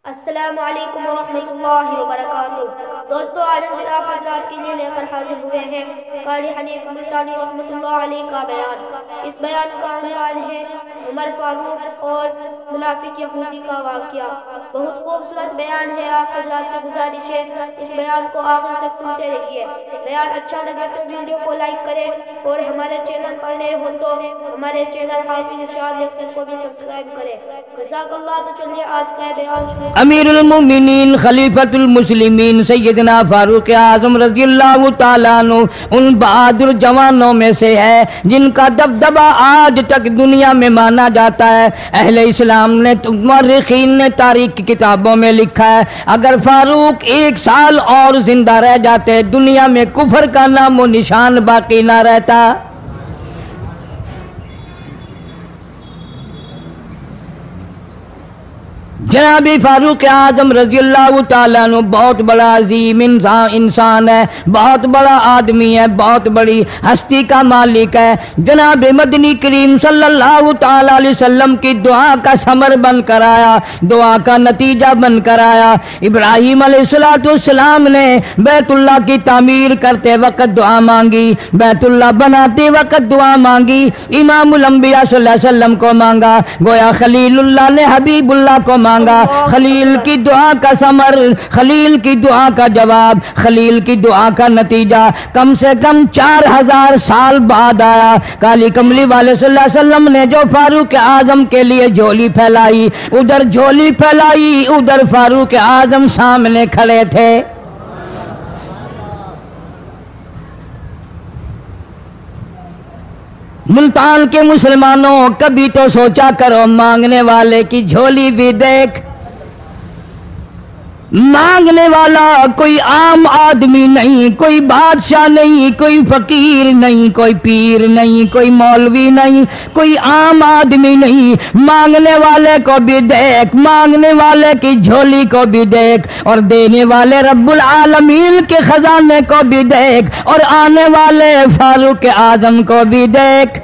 السلام علیکم ورحمۃ اللہ وبرکاتہ۔ دوستو، آج ہم آپ حضرات کے لیے لے کر حاضر ہوئے ہیں قاری حنیف ملتانی رحمۃ اللہ علیہ کا بیان۔ اس بیان کا عنوان ہے عمر فاروق اور منافق یہودی کا واقعہ۔ بہت خوبصورت بیان ہے، آپ حضرات سے گزارش ہے اس بیان کو آخر تک سنتے رہیے۔ بیان اچھا لگے تو ویڈیو کو لائک کریں اور ہمارے چینل پر نئے ہو تو ہمارے چینل حافظ ارشاد لیکچر کو بھی سبسکرائب کریں۔ جزاک اللہ۔ تو چلیے آج کا بیان شروع۔ امیر المومنین خلیفۃ المسلمین سیدنا فاروق اعظم رضی اللہ تعالیٰ عنہ ان بہادر جوانوں میں سے ہے جن کا دبدبہ آج تک دنیا میں مانا جاتا ہے۔ اہل اسلام نے مورخین نے تاریخ کی کتابوں میں لکھا ہے، اگر فاروق 1 سال اور زندہ رہ جاتے دنیا میں کفر کا نام و نشان باقی نہ رہتا۔ جناب فاروق اعظم رضی اللہ تعالیٰ عنہ بہت بڑا عظیم انسان ہے، بہت بڑا آدمی ہے، بہت بڑی ہستی کا مالک ہے۔ جناب مدنی کریم صلی اللہ تعالیٰ علیہ وسلم کی دعا کا ثمر بن کر آیا، دعا کا نتیجہ بن کر آیا۔ ابراہیم علیہ السلام نے بیت اللہ کی تعمیر کرتے وقت دعا مانگی، بیت اللہ بناتے وقت دعا مانگی، امام الانبیاء صلی اللہ علیہ وسلم کو مانگا، گویا خلیل اللہ نے حبیب اللہ کو مانگا۔ خلیل کی دعا کا ثمر، خلیل کی دعا کا جواب، خلیل کی دعا کا نتیجہ کم سے کم 4000 سال بعد آیا۔ کالی کملی والے صلی اللہ علیہ وسلم نے جو فاروق اعظم کے لیے جھولی پھیلائی، ادھر جھولی پھیلائی، ادھر فاروق اعظم سامنے کھڑے تھے۔ ملتان کے مسلمانوں، کبھی تو سوچا کرو مانگنے والے کی جھولی بھی دیکھ۔ مانگنے والا کوئی عام آدمی نہیں، کوئی بادشاہ نہیں، کوئی فقیر نہیں، کوئی پیر نہیں، کوئی مولوی نہیں، کوئی عام آدمی نہیں۔ مانگنے والے کو بھی دیکھ، مانگنے والے کی جھولی کو بھی دیکھ، اور دینے والے رب العالمین کے خزانے کو بھی دیکھ، اور آنے والے فاروق اعظم کو بھی دیکھ۔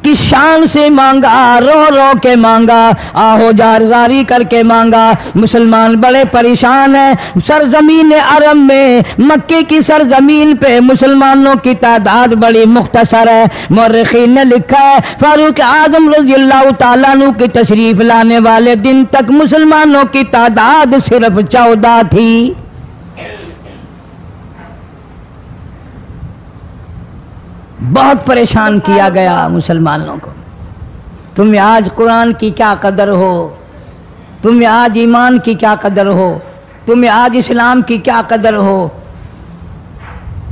کس شان سے مانگا، رو رو کے مانگا، آہو جاری کر کے مانگا۔ مسلمان بڑے پریشان ہیں۔ سرزمین عرب میں، مکے کی سرزمین پہ مسلمانوں کی تعداد بڑی مختصر ہے۔ مورخین نے لکھا ہے فاروق اعظم رضی اللہ تعالیٰ عنہ کی تشریف لانے والے دن تک مسلمانوں کی تعداد صرف 14 تھی۔ بہت پریشان کیا گیا مسلمانوں کو۔ تمہیں آج قرآن کی کیا قدر ہو، تمہیں آج ایمان کی کیا قدر ہو، تمہیں آج اسلام کی کیا قدر ہو۔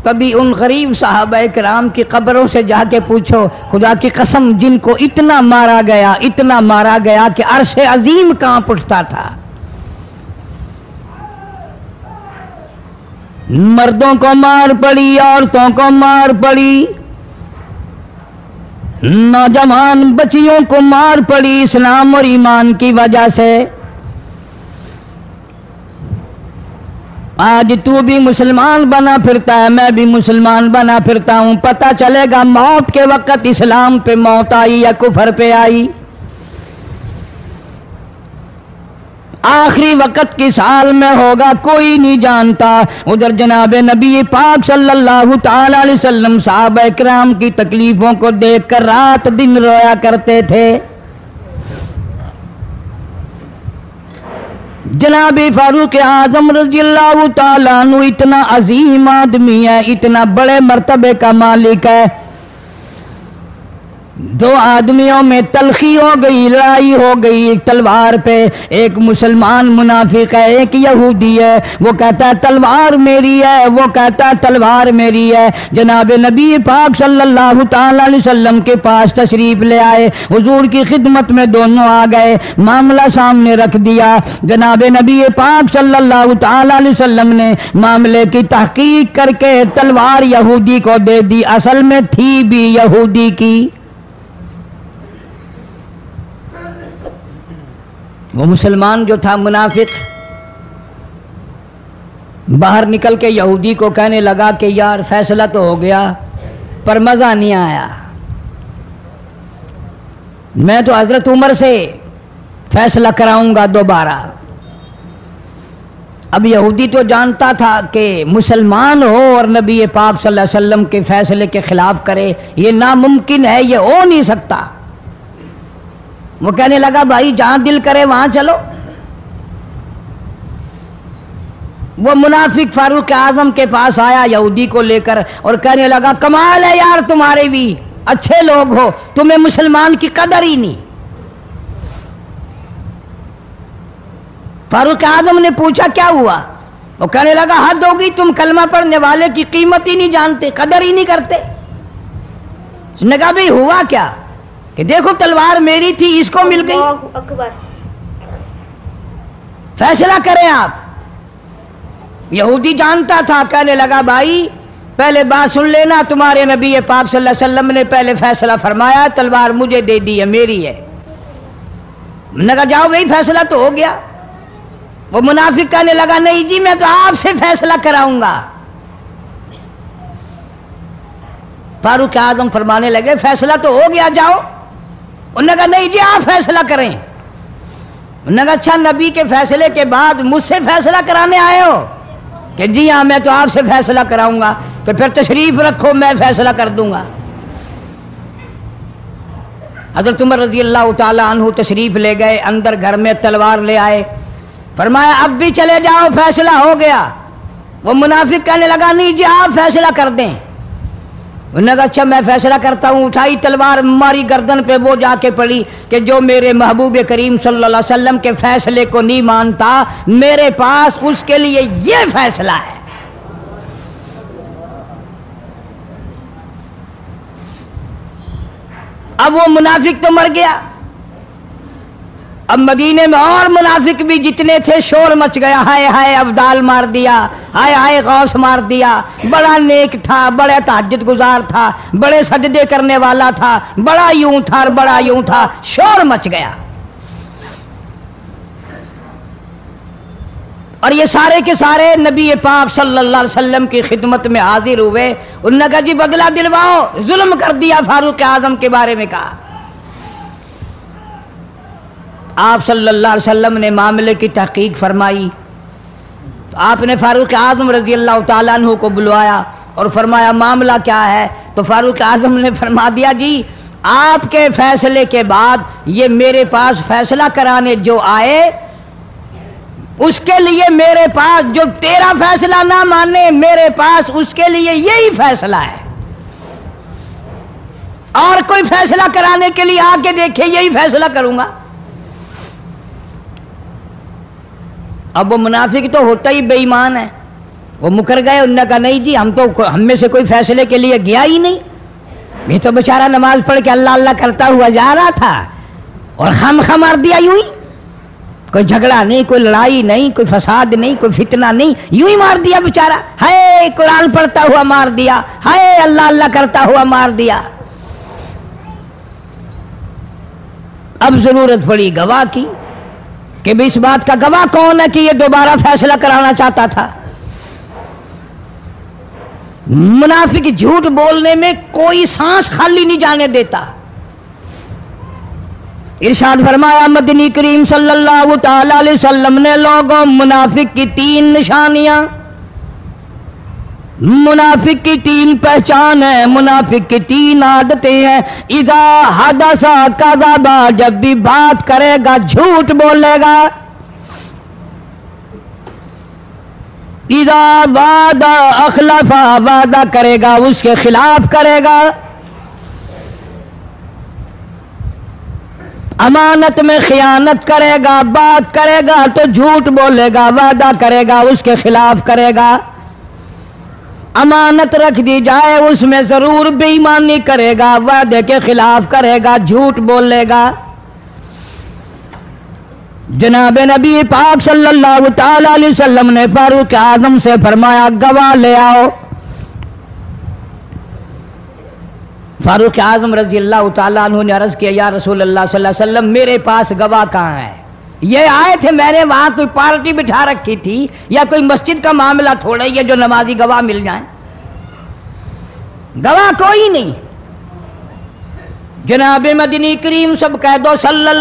کبھی ان غریب صحابہ کرام کی قبروں سے جا کے پوچھو، خدا کی قسم جن کو اتنا مارا گیا، اتنا مارا گیا کہ عرش عظیم کانپ اٹھتا تھا۔ مردوں کو مار پڑی، عورتوں کو مار پڑی، نوجوان بچیوں کو مار پڑی اسلام اور ایمان کی وجہ سے۔ آج تو بھی مسلمان بنا پھرتا ہے، میں بھی مسلمان بنا پھرتا ہوں، پتہ چلے گا موت کے وقت اسلام پہ موت آئی یا کفر پہ آئی۔ آخری وقت کس حال میں ہوگا کوئی نہیں جانتا۔ ادھر جناب نبی پاک صلی اللہ تعالی علیہ وسلم صحابہ کرام کی تکلیفوں کو دیکھ کر رات دن رویا کرتے تھے۔ جناب فاروق اعظم رضی اللہ تعالیٰ عنہ اتنا عظیم آدمی ہے، اتنا بڑے مرتبے کا مالک ہے۔ دو آدمیوں میں تلخی ہو گئی، لڑائی ہو گئی ایک تلوار پہ۔ ایک مسلمان منافق ہے، ایک یہودی ہے، وہ کہتا ہے تلوار میری ہے، وہ کہتا ہے تلوار میری ہے۔ جناب نبی پاک صلی اللہ تعالی علیہ وسلم کے پاس تشریف لے آئے، حضور کی خدمت میں دونوں آ گئے، معاملہ سامنے رکھ دیا۔ جناب نبی پاک صلی اللہ تعالی علیہ وسلم نے معاملے کی تحقیق کر کے تلوار یہودی کو دے دی، اصل میں تھی بھی یہودی کی۔ وہ مسلمان جو تھا منافق باہر نکل کے یہودی کو کہنے لگا کہ یار فیصلہ تو ہو گیا پر مزہ نہیں آیا۔ میں تو حضرت عمر سے فیصلہ کراؤں گا دوبارہ۔ اب یہودی تو جانتا تھا کہ مسلمان ہو اور نبی پاک صلی اللہ علیہ وسلم کے فیصلے کے خلاف کرے، یہ ناممکن ہے، یہ ہو نہیں سکتا۔ وہ کہنے لگا بھائی جہاں دل کرے وہاں چلو۔ وہ منافق فاروق اعظم کے پاس آیا یہودی کو لے کر اور کہنے لگا کمال ہے یار تمہارے بھی، اچھے لوگ ہو، تمہیں مسلمان کی قدر ہی نہیں۔ فاروق اعظم نے پوچھا کیا ہوا؟ وہ کہنے لگا حد ہوگی، تم کلمہ پڑھنے والے کی قیمت ہی نہیں جانتے، قدر ہی نہیں کرتے۔ اس نے کہا بھئی ہوا کیا؟ کہ دیکھو تلوار میری تھی، اس کو مل گئی، اللہ اکبر۔ فیصلہ کریں آپ۔ یہودی جانتا تھا، کہنے لگا بھائی پہلے بات سن لینا، تمہارے نبی پاک صلی اللہ علیہ وسلم نے پہلے فیصلہ فرمایا، تلوار مجھے دے دی ہے، میری ہے۔ میں نے کہا جاؤ بھائی فیصلہ تو ہو گیا۔ وہ منافق کہنے لگا نہیں جی میں تو آپ سے فیصلہ کراؤں گا۔ فاروق اعظم فرمانے لگے فیصلہ تو ہو گیا جاؤ۔ انہوں نے کہا نہیں جی آپ فیصلہ کریں۔ انہوں نے کہا اچھا نبی کے فیصلے کے بعد مجھ سے فیصلہ کرانے آئے ہو؟ کہ جی ہاں میں تو آپ سے فیصلہ کراؤں گا، تو پھر تشریف رکھو میں فیصلہ کر دوں گا۔ حضرت عمر رضی اللہ تعالی عنہ تشریف لے گئے، اندر گھر میں تلوار لے آئے، فرمایا اب بھی چلے جاؤ فیصلہ ہو گیا۔ وہ منافق کہنے لگا نہیں جی آپ فیصلہ کر دیں۔ انہوں نے کہا اچھا میں فیصلہ کرتا ہوں۔ اٹھائی تلوار، ماری گردن پہ، وہ جا کے پڑی کہ جو میرے محبوب کریم صلی اللہ علیہ وسلم کے فیصلے کو نہیں مانتا، میرے پاس اس کے لیے یہ فیصلہ ہے۔ اب وہ منافق تو مر گیا، اب مدینے میں اور منافق بھی جتنے تھے شور مچ گیا، ہائے ہائے ابدال مار دیا، ہائے ہائے غوث مار دیا، بڑا نیک تھا، بڑا تہجد گزار تھا، بڑے سجدے کرنے والا تھا، بڑا یوں تھا اور بڑا یوں تھا، شور مچ گیا۔ اور یہ سارے کے سارے نبی پاک صلی اللہ علیہ وسلم کی خدمت میں حاضر ہوئے۔ انہوں نے کہا جی بدلہ دلواؤ، ظلم کر دیا فاروق اعظم کے بارے میں کہا۔ آپ صلی اللہ علیہ وسلم نے معاملے کی تحقیق فرمائی تو آپ نے فاروق اعظم رضی اللہ تعالیٰ عنہ کو بلوایا اور فرمایا معاملہ کیا ہے؟ تو فاروق اعظم نے فرما دیا جی آپ کے فیصلے کے بعد یہ میرے پاس فیصلہ کرانے جو آئے، اس کے لیے میرے پاس جو تیرا فیصلہ نہ مانے، میرے پاس اس کے لیے یہی فیصلہ ہے، اور کوئی فیصلہ کرانے کے لیے آ کے دیکھے یہی فیصلہ کروں گا۔ اب وہ منافق تو ہوتا ہی بے ایمان ہے، وہ مکر گئے۔ انہوں نے کہا نہیں جی ہم میں سے کوئی فیصلے کے لیے گیا ہی نہیں، میں تو بیچارہ نماز پڑھ کے اللہ اللہ کرتا ہوا جا رہا تھا اور خم مار دیا یوں ہی، کوئی جھگڑا نہیں، کوئی لڑائی نہیں، کوئی فساد نہیں، کوئی فتنہ نہیں، یوں ہی مار دیا بیچارہ، ہائے قرآن پڑھتا ہوا مار دیا، ہائے اللہ اللہ کرتا ہوا مار دیا۔ اب ضرورت پڑی گواہ کی کہ بھی اس بات کا گواہ کون ہے کہ یہ دوبارہ فیصلہ کرانا چاہتا تھا۔ منافق جھوٹ بولنے میں کوئی سانس خالی نہیں جانے دیتا۔ ارشاد فرمایا مدنی کریم صلی اللہ تعالی علیہ وسلم نے لوگوں منافق کی 3 نشانیاں، منافق کی 3 پہچان ہے، منافق کی 3 عادتیں ہیں۔ اذا حدث کذب، جب بھی بات کرے گا جھوٹ بولے گا۔ اذا وعد اخلف، وعدہ کرے گا اس کے خلاف کرے گا۔ امانت میں خیانت کرے گا، بات کرے گا تو جھوٹ بولے گا، وعدہ کرے گا اس کے خلاف کرے گا۔ امانت رکھ دی جائے اس میں ضرور بے ایمانی کرے گا، وعدے کے خلاف کرے گا، جھوٹ بولے گا۔ جناب نبی پاک صلی اللہ تعالی علیہ وسلم نے فاروق اعظم سے فرمایا گواہ لے آؤ۔ فاروق اعظم رضی اللہ تعالیٰ عنہ نے عرض کیا یا رسول اللہ صلی اللہ علیہ وسلم میرے پاس گواہ کہاں ہے؟ یہ آئے تھے، میں نے وہاں کوئی پارٹی بٹھا رکھی تھی یا کوئی مسجد کا معاملہ تھوڑا ہی ہے جو نمازی گواہ مل جائیں، گواہ کوئی نہیں۔ جناب مدنی کریم سب کہہ دو صلی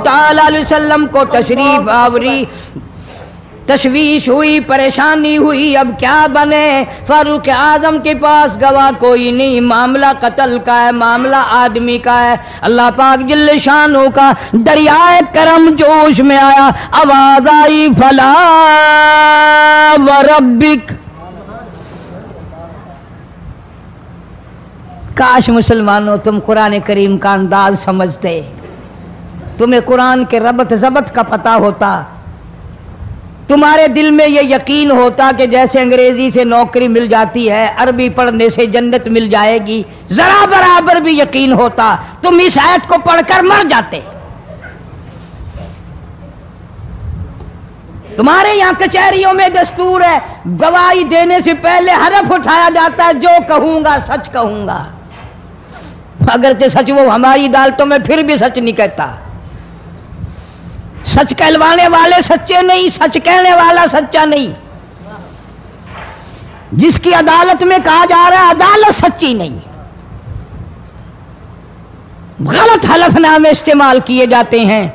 تعالی علیہ وسلم کو تشریف آوری، تشویش ہوئی، پریشانی ہوئی، اب کیا بنے؟ فاروق اعظم کے پاس گواہ کوئی نہیں، معاملہ قتل کا ہے، معاملہ آدمی کا ہے۔ اللہ پاک جل شانہ کا دریائے کرم جوش میں آیا، آواز آئی فلا وربک۔ کاش مسلمانوں تم قرآن کریم کا انداز سمجھتے، تمہیں قرآن کے ربط ضبط کا پتہ ہوتا، تمہارے دل میں یہ یقین ہوتا کہ جیسے انگریزی سے نوکری مل جاتی ہے، عربی پڑھنے سے جنت مل جائے گی، ذرا برابر بھی یقین ہوتا تم اس آیت کو پڑھ کر مر جاتے۔ تمہارے یہاں کچہریوں میں دستور ہے، گواہی دینے سے پہلے حرف اٹھایا جاتا ہے، جو کہوں گا سچ کہوں گا، اگرچہ سچ وہ ہماری عدالتوں میں پھر بھی سچ نہیں کہتا۔ سچ کہلوانے والے سچے نہیں، سچ کہنے والا سچا نہیں۔ جس کی عدالت میں کہا جا رہا ہے عدالت سچی نہیں، غلط حلف نامے استعمال کیے جاتے ہیں۔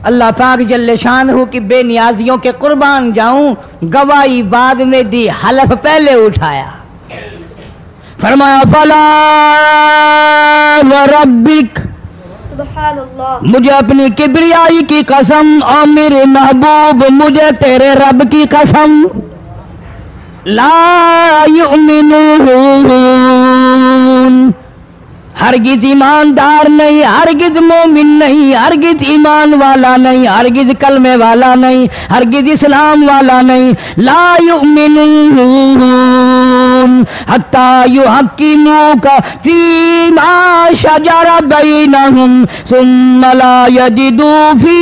اللہ پاک جل شانہ کی بے نیازیوں کے قربان جاؤں، گواہی بعد میں دی، حلف پہلے اٹھایا۔ فرمایا فلا وربک، سبحان اللہ، مجھے اپنی کبریائی کی قسم اور میرے محبوب مجھے تیرے رب کی قسم، لا یؤمنون، ہرگز ایماندار نہیں، ہرگز مومن نہیں، ہرگز ایمان والا نہیں، ہرگز کلمے والا نہیں، ہرگز اسلام والا نہیں، لا یؤمنون حتی یحکموک فیما شجر بینہم ثم لا یجدوا فی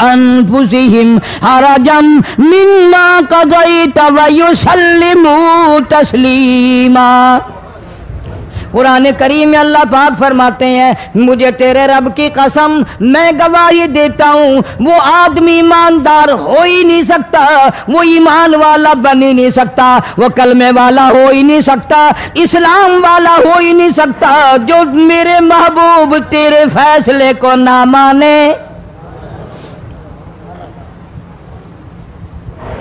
انفسہم حرجا مما قضیت ویسلموا تسلیما۔ قرآن کریم میں اللہ پاک فرماتے ہیں مجھے تیرے رب کی قسم میں گواہی دیتا ہوں، وہ آدمی ایماندار ہو ہی نہیں سکتا، وہ ایمان والا بن ہی نہیں سکتا، وہ کلمے والا ہو ہی نہیں سکتا، اسلام والا ہو ہی نہیں سکتا جو میرے محبوب تیرے فیصلے کو نہ مانے،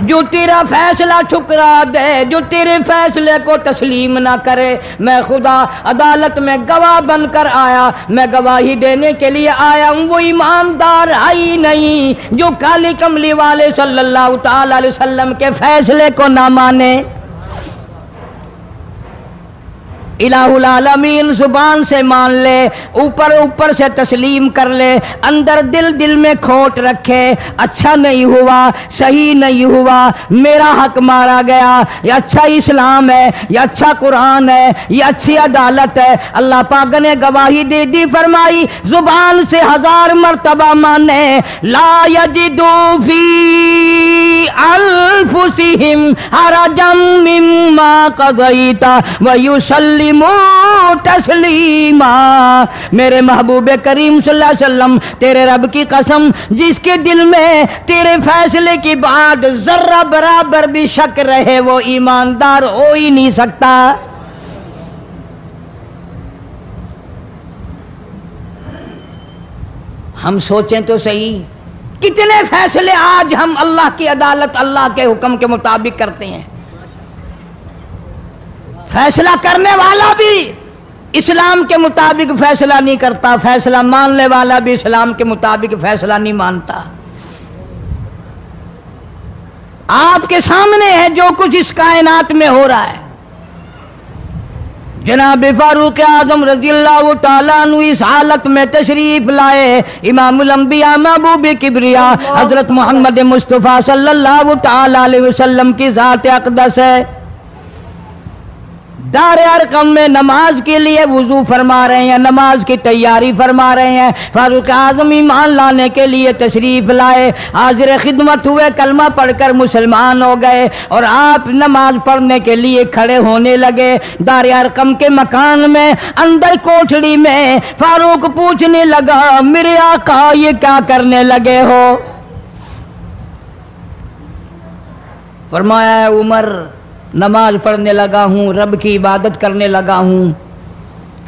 جو تیرا فیصلہ ٹھکرا دے، جو تیرے فیصلے کو تسلیم نہ کرے۔ میں خدا عدالت میں گواہ بن کر آیا، میں گواہی دینے کے لیے آیا ہوں، وہ ایماندار ہے ہی نہیں جو کالی کملی والے صلی اللہ تعالی علیہ وسلم کے فیصلے کو نہ مانے۔ الہ العالمین زبان سے مان لے، اوپر اوپر سے تسلیم کر لے، اندر دل میں کھوٹ رکھے، اچھا نہیں ہوا، صحیح نہیں ہوا، میرا حق مارا گیا، یہ اچھا اسلام ہے، یہ اچھا قرآن ہے، یہ اچھی عدالت ہے۔ اللہ پاک نے گواہی دے دی، فرمائی زبان سے 1000 مرتبہ مانے، لا یجدو فی انفسہم حرجا مما قضیت ویسلموا تسلیما۔ میرے محبوب کریم صلی اللہ علیہ وسلم تیرے رب کی قسم جس کے دل میں تیرے فیصلے کی بات ذرہ برابر بھی شک رہے وہ ایماندار ہو ہی نہیں سکتا۔ ہم سوچیں تو صحیح، کتنے فیصلے آج ہم اللہ کی عدالت اللہ کے حکم کے مطابق کرتے ہیں۔ فیصلہ کرنے والا بھی اسلام کے مطابق فیصلہ نہیں کرتا، فیصلہ ماننے والا بھی اسلام کے مطابق فیصلہ نہیں مانتا۔ آپ کے سامنے ہے جو کچھ اس کائنات میں ہو رہا ہے۔ جناب فاروق اعظم رضی اللہ تعالیٰ عنہ اس حالت میں تشریف لائے، امام الانبیاء محبوب کبریا حضرت محمد مصطفیٰ صلی اللہ تعالیٰ علیہ وسلم کی ذات اقدس ہے۔ دار ارقم میں نماز کے لیے وضو فرما رہے ہیں، نماز کی تیاری فرما رہے ہیں۔ فاروق اعظم ایمان لانے کے لیے تشریف لائے، حاضر خدمت ہوئے، کلمہ پڑھ کر مسلمان ہو گئے اور آپ نماز پڑھنے کے لیے کھڑے ہونے لگے۔ دار ارقم کے مکان میں اندر کوٹھڑی میں فاروق پوچھنے لگا میرے آقا یہ کیا کرنے لگے ہو؟ فرمایا عمر نماز پڑھنے لگا ہوں، رب کی عبادت کرنے لگا ہوں۔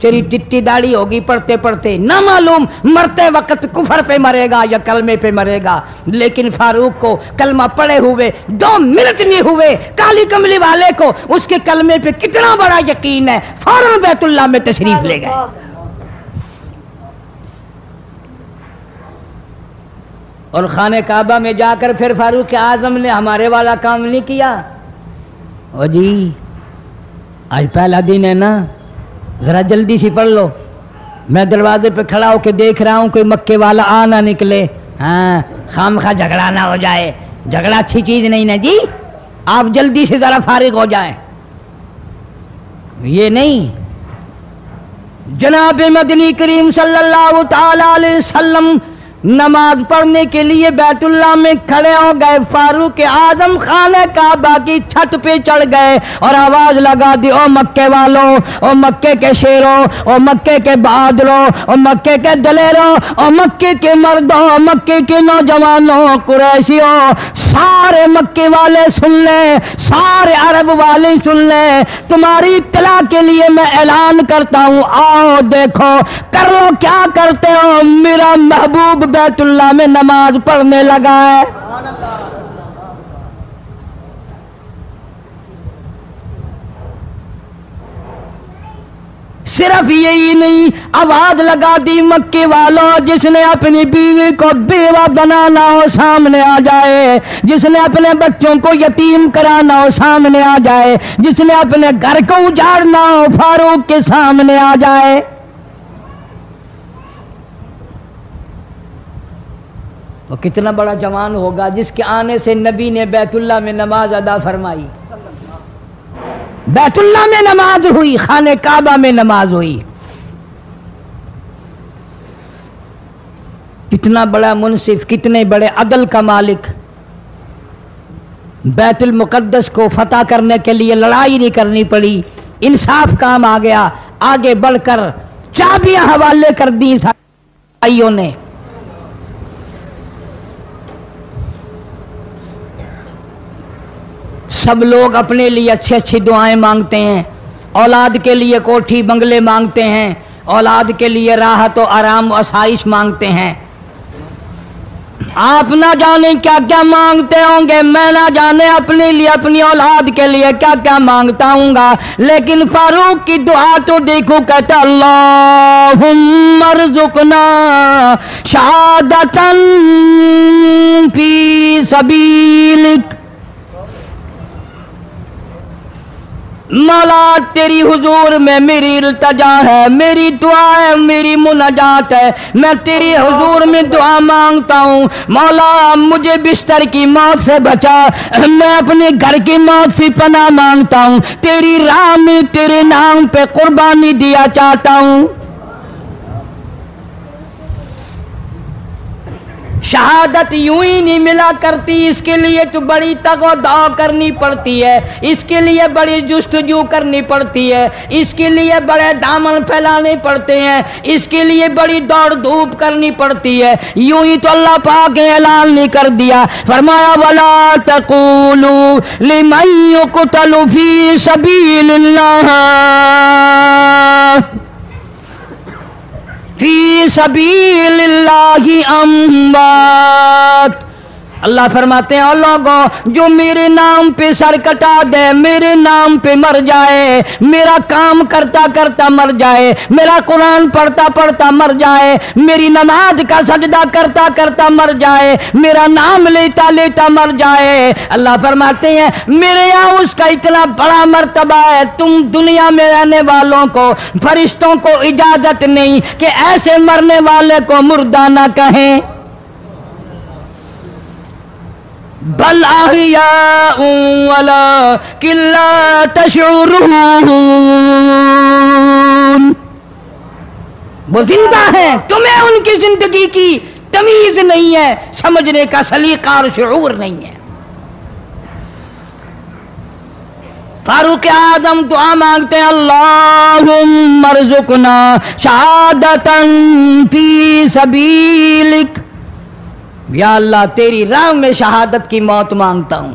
تیری ٹٹی داڑھی ہوگی پڑھتے پڑھتے، نہ معلوم مرتے وقت کفر پہ مرے گا یا کلمے پہ مرے گا، لیکن فاروق کو کلمہ پڑھے ہوئے 2 منٹ نہیں ہوئے، کالی کملی والے کو اس کے کلمے پہ کتنا بڑا یقین ہے، فوراً بیت اللہ میں تشریف لے گئے۔ اور خانہ کعبہ میں جا کر پھر فاروق اعظم نے ہمارے والا کام نہیں کیا، او جی آج پہلا دن ہے نا، ذرا جلدی سی پڑھ لو، میں دروازے پہ کھڑا ہو کے دیکھ رہا ہوں کوئی مکے والا آ نہ نکلے، ہاں خام خواہ جھگڑا نہ ہو جائے، جھگڑا اچھی چیز نہیں نا جی، آپ جلدی سے ذرا فارغ ہو جائیں۔ یہ نہیں، جناب مدنی کریم صلی اللہ تعالی علیہ وسلم نماز پڑھنے کے لیے بیت اللہ میں کھڑے ہو گئے، فاروق اعظم خانہ کعبہ کی چھت پہ چڑھ گئے اور آواز لگا دی، او مکے والوں، او مکے کے شیروں، او مکے کے بہادروں، او مکے کے دلیروں، او مکے کے مردوں، او مکے کے نوجوانوں، قریشیوں، سارے مکے والے سن لیں، سارے عرب والے سن لیں، تمہاری اطلاع کے لیے میں اعلان کرتا ہوں، آؤ دیکھو کر لو کیا کرتے ہو، میرا محبوب بیت اللہ میں نماز پڑھنے لگا ہے۔ صرف یہی نہیں، آواز لگا دی، مکے والوں جس نے اپنی بیوی کو بیوہ بنانا ہو سامنے آ جائے، جس نے اپنے بچوں کو یتیم کرانا ہو سامنے آ جائے، جس نے اپنے گھر کو اجاڑنا ہو فاروق کے سامنے آ جائے۔ وہ کتنا بڑا جوان ہوگا جس کے آنے سے نبی نے بیت اللہ میں نماز ادا فرمائی، بیت اللہ میں نماز ہوئی، خانہ کعبہ میں نماز ہوئی۔ کتنا بڑا منصف، کتنے بڑے عدل کا مالک، بیت المقدس کو فتح کرنے کے لیے لڑائی نہیں کرنی پڑی، انصاف کام آ گیا، آگے بڑھ کر چابیاں حوالے کر دی بھائیوں نے۔ سب لوگ اپنے لیے اچھی اچھی دعائیں مانگتے ہیں، اولاد کے لیے کوٹھی بنگلے مانگتے ہیں، اولاد کے لیے راحت و آرام و آسائش مانگتے ہیں، آپ نہ جانے کیا کیا مانگتے ہوں گے، میں نہ جانے اپنے لیے اپنی اولاد کے لیے کیا کیا مانگتا ہوں گا، لیکن فاروق کی دعا تو دیکھو، کہتا اللہم ارزقنا شہادتاً فی سبیلک، مولا تیری حضور میں میری التجا ہے، میری دعا ہے، میری مناجات ہے، میں تیری حضور میں دعا مانگتا ہوں، مولا مجھے بستر کی موت سے بچا، میں اپنے گھر کی موت سے پناہ مانگتا ہوں، تیری راہ میں تیرے نام پہ قربانی دیا چاہتا ہوں۔ شہادت یوں ہی نہیں ملا کرتی، اس کے لیے تو بڑی تگ و دو کرنی پڑتی ہے، اس کے لیے بڑی جستجو کرنی پڑتی ہے، اس کے لیے بڑے دامن پھیلانے پڑتے ہیں، اس کے لیے بڑی دوڑ دھوپ کرنی پڑتی ہے، یوں ہی تو اللہ پاک نے اعلان نہیں کر دیا، فرمایا وَلَا تَقُولُوا لِمَن يُقْتَلُ فِي سَبِيلِ اللَّهِ فی سبیل اللہ اموات، اللہ فرماتے ہیں اور لوگوں جو میرے نام پہ سر کٹا دے، میرے نام پہ مر جائے، میرا کام کرتا کرتا مر جائے، میرا قرآن پڑھتا پڑھتا مر جائے، میری نماز کا سجدہ کرتا کرتا مر جائے، میرا نام لیتا لیتا مر جائے، اللہ فرماتے ہیں میرے یہاں اس کا اتنا بڑا مرتبہ ہے، تم دنیا میں رہنے والوں کو، فرشتوں کو اجازت نہیں کہ ایسے مرنے والے کو مردہ نہ کہیں، بل احیاء ولکن لا تشعرون، وہ زندہ ہیں، تمہیں ان کی زندگی کی تمیز نہیں ہے، سمجھنے کا سلیقہ اور شعور نہیں ہے۔ فاروق اعظم دعا مانگتے ہیں اللہم ارزقنا شہادتاً فی سبیلک، یا اللہ تیری راہ میں شہادت کی موت مانگتا ہوں۔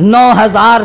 9000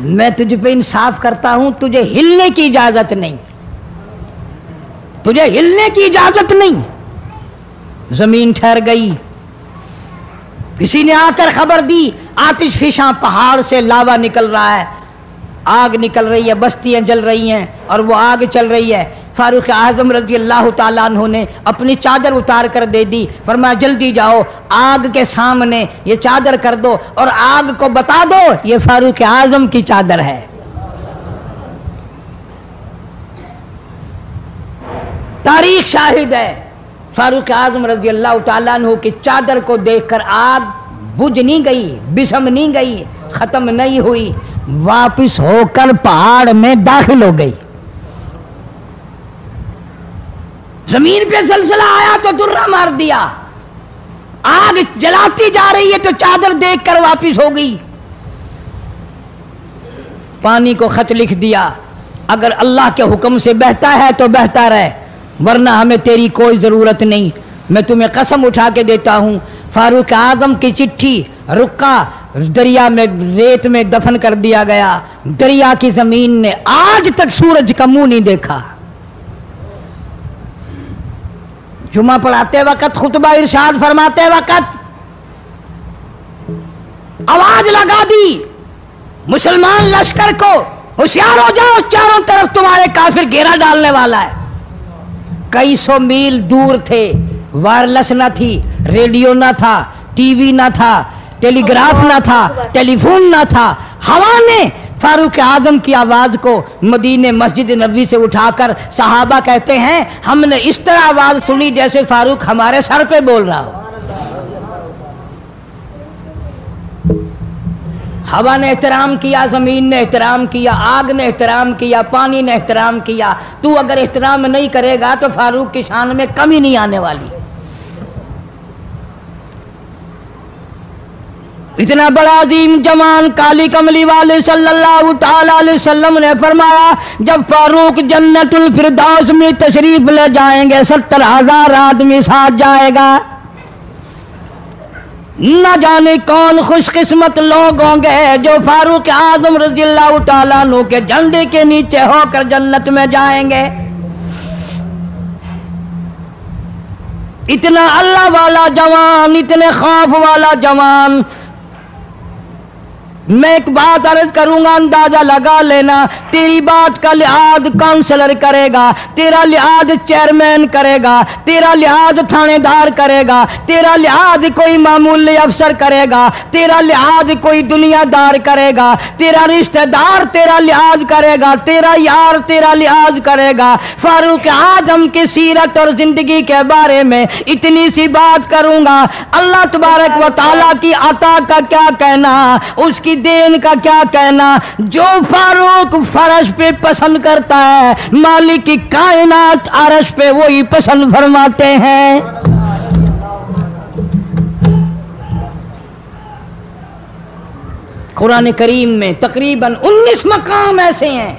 میں تجھ پہ انصاف کرتا ہوں، تجھے ہلنے کی اجازت نہیں، تجھے ہلنے کی اجازت نہیں۔ زمین ٹھہر گئی، کسی نے آ کر خبر دی آتش فشاں پہاڑ سے لاوا نکل رہا ہے، آگ نکل رہی ہے، بستیاں جل رہی ہیں اور وہ آگ چل رہی ہے۔ فاروق اعظم رضی اللہ تعالیٰ عنہ نے اپنی چادر اتار کر دے دی، فرمایا جلدی جاؤ آگ کے سامنے یہ چادر کر دو اور آگ کو بتا دو یہ فاروق اعظم کی چادر ہے۔ تاریخ شاہد ہے، فاروق اعظم رضی اللہ تعالیٰ عنہ کی چادر کو دیکھ کر آگ بجھ نہیں گئی، بسم نہیں گئی، ختم نہیں ہوئی، واپس ہو کر پہاڑ میں داخل ہو گئی۔ زمین پہ زلزلہ آیا تو درہ مار دیا، آگ جلاتی جا رہی ہے تو چادر دیکھ کر واپس ہو گئی۔ پانی کو خط لکھ دیا، اگر اللہ کے حکم سے بہتا ہے تو بہتا رہے، ورنہ ہمیں تیری کوئی ضرورت نہیں۔ میں تمہیں قسم اٹھا کے دیتا ہوں، فاروق اعظم کی چٹھی رکا دریا میں ریت میں دفن کر دیا گیا، دریا کی زمین نے آج تک سورج کا منہ نہیں دیکھا۔ جمعہ پڑھاتے وقت، خطبہ ارشاد فرماتے وقت آواز لگا دی مسلمان لشکر کو، ہوشیار ہو جاؤ، چاروں طرف تمہارے کافر گھیرا ڈالنے والا ہے۔ کئی سو میل دور تھے، وائرلیس نہ تھی، ریڈیو نہ تھا، ٹی وی نہ تھا، ٹیلی گراف نہ تھا، ٹیلی فون نہ تھا۔ ہوا نے فاروق اعظم کی آواز کو مدینے مسجد نبوی سے اٹھا کر صحابہ کہتے ہیں ہم نے اس طرح آواز سنی جیسے فاروق ہمارے سر پہ بول رہا ہو۔ ہوا نے احترام کیا، زمین نے احترام کیا، آگ نے احترام کیا، پانی نے احترام کیا۔ تو اگر احترام نہیں کرے گا تو فاروق کی شان میں کمی نہیں آنے والی۔ اتنا بڑا عظیم جوان کالی کملی والے صلی اللہ تعالی علیہ وسلم نے فرمایا جب فاروق جنت الفردوس میں تشریف لے جائیں گے 70,000 آدمی ساتھ جائے گا۔ نہ جانے کون خوش قسمت لوگ ہوں گے جو فاروق اعظم رضی اللہ تعالیٰ عنہ کے جھنڈے کے نیچے ہو کر جنت میں جائیں گے۔ اتنا اللہ والا جوان، اتنے خوف والا جوان۔ میں ایک بات عرض کروں گا، اندازہ لگا لینا، تیری بات کا لحاظ کونسلر کرے گا، تیرا لحاظ چیئرمین کرے گا، تیرا لحاظ تھانے دار کرے گا، تیرا لحاظ کوئی معمولی افسر کرے گا، تیرا لحاظ کوئی دنیا دار کرے گا، تیرا رشتہ دار تیرا لحاظ کرے گا، تیرا یار تیرا لحاظ کرے گا۔ فاروق اعظم کی سیرت اور زندگی کے بارے میں اتنی سی بات کروں گا، اللہ تبارک و تعالیٰ کی عطا کا کیا کہنا، اس کی دین کا کیا کہنا۔ جو فاروق فرش پہ پسند کرتا ہے مالک کی کائنات عرش پہ وہی پسند فرماتے ہیں۔ قرآن کریم میں تقریباً 19 مقام ایسے ہیں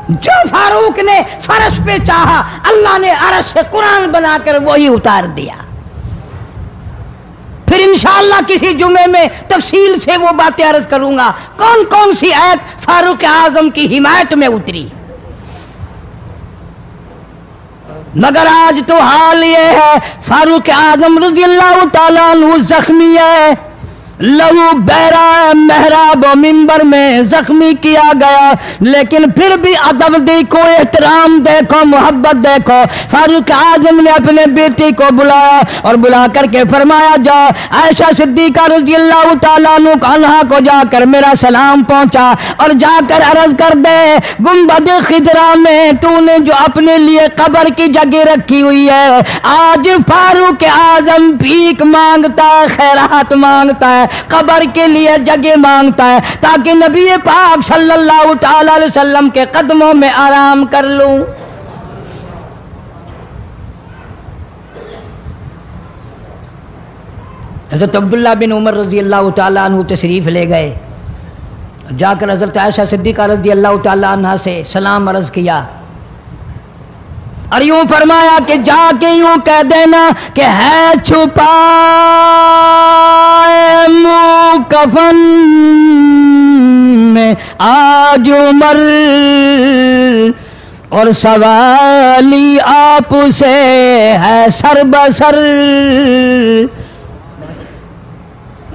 جو فاروق نے فرش پہ چاہا اللہ نے عرش سے قرآن بنا کر وہی اتار دیا۔ پھر انشاءاللہ کسی جمعے میں تفصیل سے وہ باتیں عرض کروں گا کون کون سی آیت فاروق اعظم کی حمایت میں اتری۔ مگر آج تو حال یہ ہے فاروق اعظم رضی اللہ تعالیٰ عنہ زخمی ہے، لہو بہرا محراب و منبر میں زخمی کیا گیا، لیکن پھر بھی ادب دیکھو، احترام دیکھو، محبت دیکھو۔ فاروق اعظم نے اپنے بیٹی کو بلایا اور بلا کر کے فرمایا جا عائشہ صدیقہ رضی اللہ تعالیٰ عنہا کو جا کر میرا سلام پہنچا اور جا کر عرض کر دے گنبد خضرا میں تو نے جو اپنے لیے قبر کی جگہ رکھی ہوئی ہے، آج فاروق اعظم بھیک مانگتا ہے، خیرات مانگتا ہے، قبر کے لیے جگہ مانگتا ہے تاکہ نبی پاک صلی اللہ تعالی علیہ وسلم کے قدموں میں آرام کر لوں۔ حضرت عبداللہ بن عمر رضی اللہ تعالیٰ عنہ تشریف لے گئے، جا کر حضرت عائشہ صدیقہ رضی اللہ تعالیٰ عنہ سے سلام عرض کیا۔ اور یوں فرمایا کہ جا کے یوں کہہ دینا کہ ہے چھپائے منہ کفن میں آج عمر، اور سوالی آپ سے ہے سر بسر۔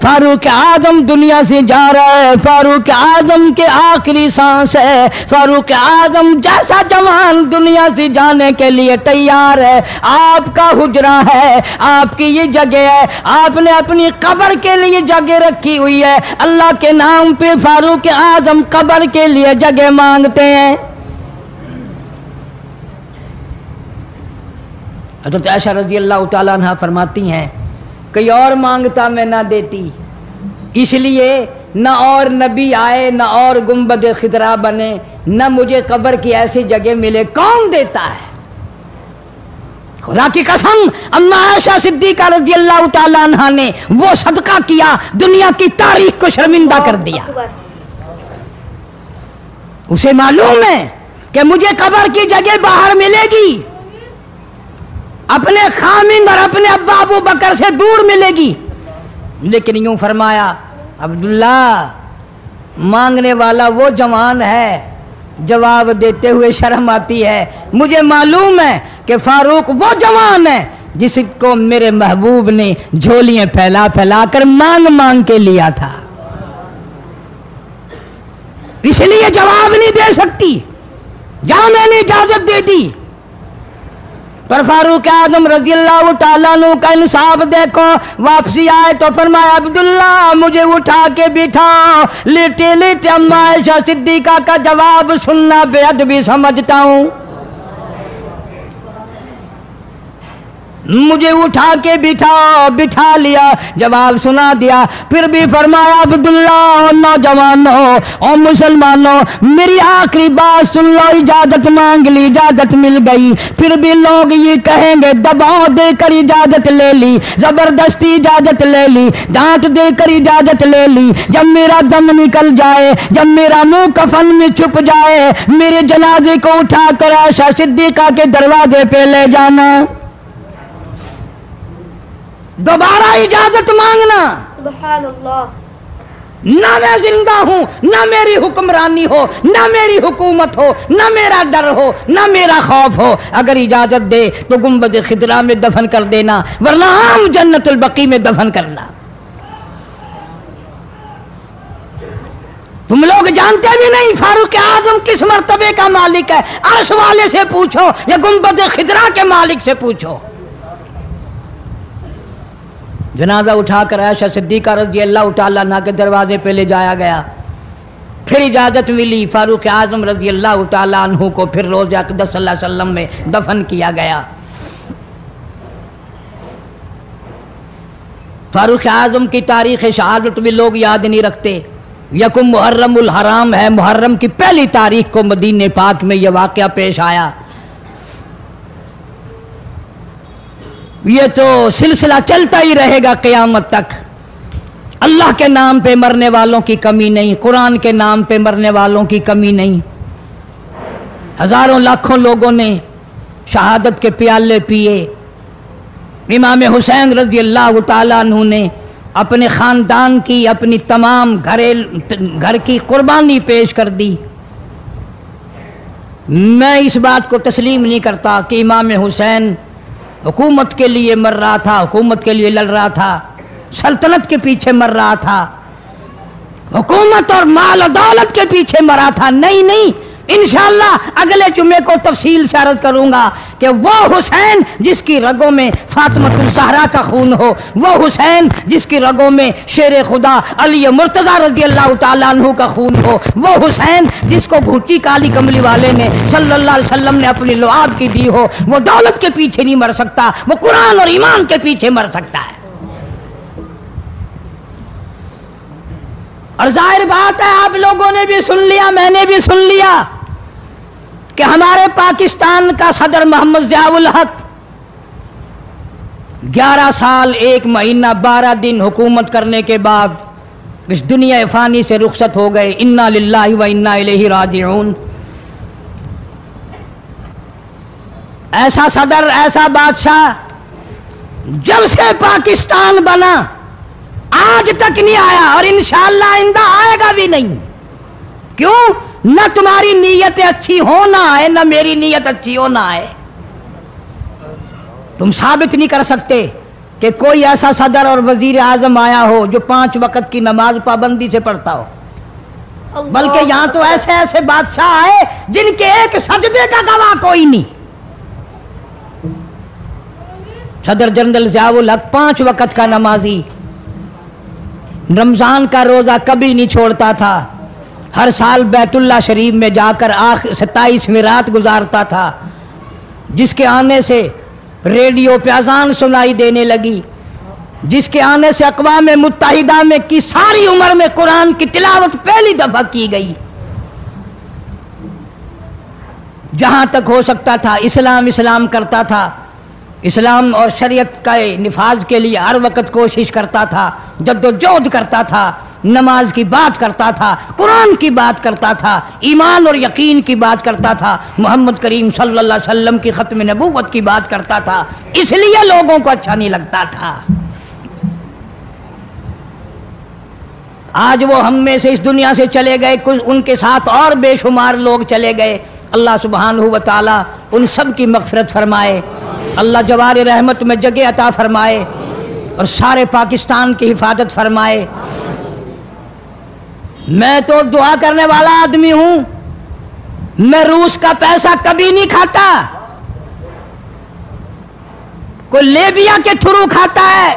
فاروق اعظم دنیا سے جا رہا ہے، فاروق اعظم کے آخری سانس ہے، فاروق اعظم جیسا جوان دنیا سے جانے کے لیے تیار ہے۔ آپ کا حجرہ ہے، آپ کی یہ جگہ ہے، آپ نے اپنی قبر کے لیے جگہ رکھی ہوئی ہے۔ اللہ کے نام پہ فاروق اعظم قبر کے لیے جگہ مانگتے ہیں۔ حضرت عائشہ رضی اللہ تعالیٰ عنہ فرماتی ہیں کوئی اور مانگتا میں نہ دیتی، اس لیے نہ اور نبی آئے، نہ اور گنبد خضرا بنے، نہ مجھے قبر کی ایسی جگہ ملے، کون دیتا ہے؟ خدا کی قسم اما عائشہ صدیقہ رضی اللہ تعالیٰ عنہ نے وہ صدقہ کیا دنیا کی تاریخ کو شرمندہ کر دیا۔ اسے معلوم ہے کہ مجھے قبر کی جگہ باہر ملے گی، اپنے خامند اور اپنے ابا ابو بکر سے دور ملے گی، لیکن یوں فرمایا عبداللہ مانگنے والا وہ جوان ہے، جواب دیتے ہوئے شرم آتی ہے، مجھے معلوم ہے کہ فاروق وہ جوان ہے جس کو میرے محبوب نے جھولیاں پھیلا پھیلا کر مانگ مانگ کے لیا تھا، اس لیے جواب نہیں دے سکتی، جہاں میں نے اجازت دے دی۔ پر فاروق اعظم رضی اللہ تعالیٰ عنہ کا انصاف دیکھو، واپسی آئے تو فرمایا عبداللہ مجھے اٹھا کے بٹھاؤ، لیٹے لیٹے اما عائشہ صدیقہ کا جواب سننا بے ادبی سمجھتا ہوں، مجھے اٹھا کے بٹھاؤ، بٹھا لیا، جواب سنا دیا، پھر بھی فرمایا عبداللہ نوجوانوں اور مسلمانوں میری آخری بات سن لو، اجازت مانگ لی، اجازت مل گئی، پھر بھی لوگ یہ کہیں گے دباؤ دے کر اجازت لے لی، زبردستی اجازت لے لی، ڈانٹ دے کر اجازت لے لی، جب میرا دم نکل جائے، جب میرا منہ کفن میں چھپ جائے، میرے جنازے کو اٹھا کر عائشہ صدیقہ کے دروازے پہ لے جانا، دوبارہ اجازت مانگنا۔ سبحان اللہ۔ نہ میں زندہ ہوں، نہ میری حکمرانی ہو، نہ میری حکومت ہو، نہ میرا ڈر ہو، نہ میرا خوف ہو، اگر اجازت دے تو گنبد خضرا میں دفن کر دینا، ورنہ عام جنت البقیع میں دفن کرنا۔ تم لوگ جانتے بھی نہیں فاروق اعظم کس مرتبے کا مالک ہے، عرش والے سے پوچھو یا گنبد خضرا کے مالک سے پوچھو۔ جنازہ اٹھا کر عائشہ صدیقہ رضی اللہ تعالیٰ عنہ کے دروازے پہ لے جایا گیا، پھر اجازت ملی، فاروق اعظم رضی اللہ تعالیٰ عنہ کو پھر روضہ اقدس صلی اللہ علیہ وسلم میں دفن کیا گیا۔ فاروق اعظم کی تاریخ شہادت بھی لوگ یاد نہیں رکھتے۔ یکم محرم الحرام ہے، محرم کی پہلی تاریخ کو مدینہ پاک میں یہ واقعہ پیش آیا۔ یہ تو سلسلہ چلتا ہی رہے گا قیامت تک، اللہ کے نام پہ مرنے والوں کی کمی نہیں، قرآن کے نام پہ مرنے والوں کی کمی نہیں۔ ہزاروں لاکھوں لوگوں نے شہادت کے پیالے پیے، امام حسین رضی اللہ تعالیٰ عنہ نے اپنے خاندان کی، اپنی تمام گھر کی قربانی پیش کر دی۔ میں اس بات کو تسلیم نہیں کرتا کہ امام حسین حکومت کے لیے مر رہا تھا، حکومت کے لیے لڑ رہا تھا، سلطنت کے پیچھے مر رہا تھا، حکومت اور مال و دولت کے پیچھے مرا تھا، نہیں نہیں، انشاءاللہ اگلے جمعے کو تفصیل سے عرض کروں گا کہ وہ حسین جس کی رگوں میں فاطمۃ الزہرا کا خون ہو، وہ حسین جس کی رگوں میں شیر خدا علی مرتضیٰ رضی اللہ تعالیٰ عنہ کا خون ہو، وہ حسین جس کو بھوٹی کالی کملی والے نے صلی اللہ علیہ وسلم نے اپنی لعاب کی دی ہو، وہ دولت کے پیچھے نہیں مر سکتا، وہ قرآن اور ایمان کے پیچھے مر سکتا ہے۔ اور ظاہر بات ہے آپ لوگوں نے بھی سن لیا، میں نے بھی سن لیا کہ ہمارے پاکستان کا صدر محمد ضیاء الحق 11 سال 1 مہینہ 12 دن حکومت کرنے کے بعد اس دنیا فانی سے رخصت ہو گئے، انا للہ و انا الیہ راجعون۔ ایسا صدر، ایسا بادشاہ جب سے پاکستان بنا آج تک نہیں آیا، اور انشاءاللہ آئندہ آئے گا بھی نہیں۔ کیوں؟ نہ تمہاری نیت اچھی ہو نہ آئے، نہ میری نیت اچھی ہو نہ آئے۔ تم ثابت نہیں کر سکتے کہ کوئی ایسا صدر اور وزیر اعظم آیا ہو جو 5 وقت کی نماز پابندی سے پڑھتا ہو، بلکہ یہاں تو ایسے ایسے بادشاہ آئے جن کے ایک سجدے کا گواہ کوئی نہیں۔ صدر جنرل ضیاء الحق 5 وقت کا نمازی، رمضان کا روزہ کبھی نہیں چھوڑتا تھا، ہر سال بیت اللہ شریف میں جا کر 27ویں رات گزارتا تھا، جس کے آنے سے ریڈیو پہ اذان سنائی دینے لگی، جس کے آنے سے اقوام متحدہ میں کی ساری عمر میں قرآن کی تلاوت پہلی دفعہ کی گئی۔ جہاں تک ہو سکتا تھا اسلام کرتا تھا، اسلام اور شریعت کا نفاذ کے لیے ہر وقت کوشش کرتا تھا، جدوجہد کرتا تھا، نماز کی بات کرتا تھا، قرآن کی بات کرتا تھا، ایمان اور یقین کی بات کرتا تھا، محمد کریم صلی اللہ علیہ وسلم کی ختم نبوت کی بات کرتا تھا، اس لیے لوگوں کو اچھا نہیں لگتا تھا۔ آج وہ ہم میں سے اس دنیا سے چلے گئے، کچھ ان کے ساتھ اور بے شمار لوگ چلے گئے، اللہ سبحانہ و تعالی ان سب کی مغفرت فرمائے، اللہ جوار رحمت میں جگہ عطا فرمائے اور سارے پاکستان کی حفاظت فرمائے۔ میں تو دعا کرنے والا آدمی ہوں، میں روس کا پیسہ کبھی نہیں کھاتا، کوئی لیبیا کے تھرو کھاتا ہے،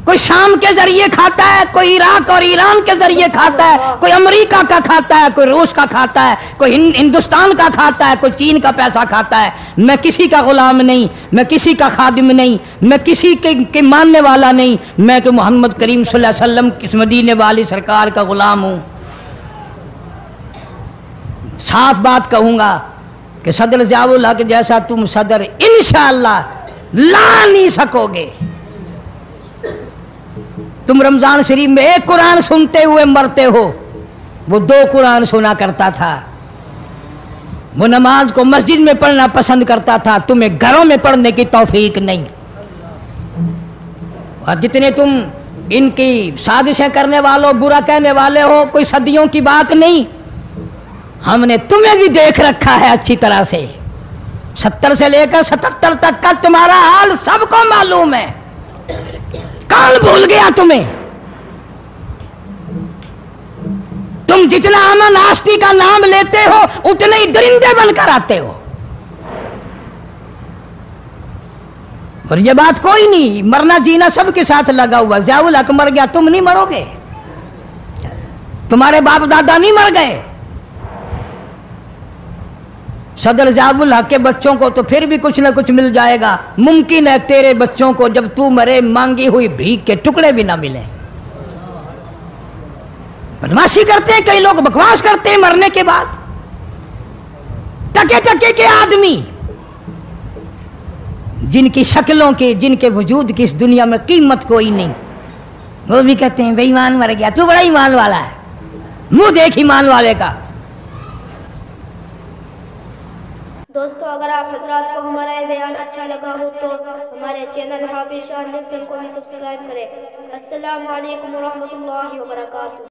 کوئی شام کے ذریعے کھاتا ہے، کوئی عراق اور ایران کے ذریعے کھاتا ہے، کوئی امریکہ کا کھاتا ہے، کوئی روس کا کھاتا ہے، کوئی ہندوستان کا کھاتا ہے، کوئی چین کا پیسہ کھاتا ہے۔ میں کسی کا غلام نہیں، میں کسی کا خادم نہیں، میں کسی کے ماننے والا نہیں، میں تو محمد کریم صلی اللہ علیہ وسلم کی مدینے والی سرکار کا غلام ہوں۔ صاف بات کہوں گا کہ صدر ضیاء الحق جیسا تم صدر انشاءاللہ لا نہیں سکو گے۔ تم رمضان شریف میں ایک قرآن سنتے ہوئے مرتے ہو، وہ 2 قرآن سنا کرتا تھا، وہ نماز کو مسجد میں پڑھنا پسند کرتا تھا، تمہیں گھروں میں پڑھنے کی توفیق نہیں۔ اور جتنے تم ان کی سازشیں کرنے والوں، برا کہنے والے ہو، کوئی صدیوں کی بات نہیں، ہم نے تمہیں بھی دیکھ رکھا ہے اچھی طرح سے، 70 سے لے کر 77 تک کا تمہارا حال سب کو معلوم ہے۔ کون بھول گیا تمہیں؟ تم جتنا امن آشتی کا نام لیتے ہو اتنے ہی درندے بن کر آتے ہو، اور یہ بات کوئی نہیں، مرنا جینا سب کے ساتھ لگا ہوا۔ ضیاء الحق مر گیا، تم نہیں مرو گے، تمہارے باپ دادا نہیں مر گئے۔ صدر ضیاء الحق کے بچوں کو تو پھر بھی کچھ نہ کچھ مل جائے گا، ممکن ہے تیرے بچوں کو جب تو مرے مانگی ہوئی بھیک کے ٹکڑے بھی نہ ملیں۔ بدماشی کرتے ہیں کئی لوگ، بکواس کرتے ہیں مرنے کے بعد، ٹکے ٹکے کے آدمی جن کی شکلوں کی، جن کے وجود کی اس دنیا میں قیمت کوئی نہیں، وہ بھی کہتے ہیں بے ایمان مر گیا، تو بڑا ایمان والا ہے، منہ دیکھ ایمان والے کا۔ دوستو اگر آپ حضرات کو ہمارا یہ بیان اچھا لگا ہو تو ہمارے چینل حافظ شاہ نیکسن کو بھی سبسکرائب کریں۔ السلام علیکم ورحمۃ اللہ وبرکاتہ۔